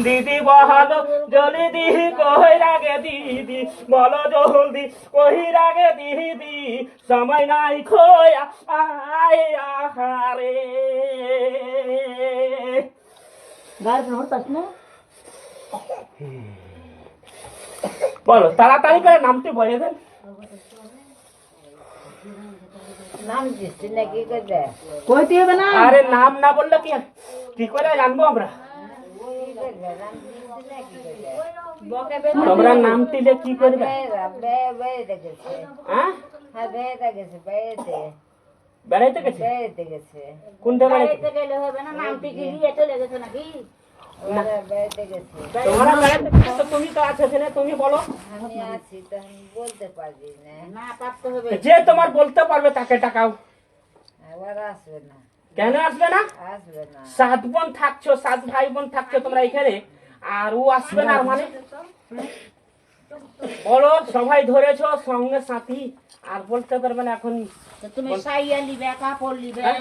দিদি বলো জলদি কহিরা গে দিদি, বলো জলদি কহিরা গে দিদি, সময় নাই খোয়া আয় আহারে। বলো তাড়াতাড়ি করে নামটি বলে দেন। আরে নাম না বললে কি করে জানবো আমরা? তোমরা নামটি কি করবে? বেড়াইতে গেছে? কোনটা বেড়াইতে গেলে হবে না? নামটি কি নিয়ে চলে গেছে নাকি? তোমরা বেড়াইতে গেছো তো, তুমি তো আছো না, তুমি বলো। আমি আছি তো, আমি বলতে পারবি না। পারতে হবে। যে তোমার বলতে পারবে তাকে টাকাও। আবার আসবে না। কেন আসবে না? আসবে না। 7 বোন থাকছো, 7 ভাই বোন থাকছো তোমরা এখানে, আর ও আসবে না মানে? বলো সবাই ধরেছো সঙ্গে সাথী, আর বলতে পারবে না এখন? তুমি সাইয়া লিবে, কাপড় লিবে, হ্যাঁ?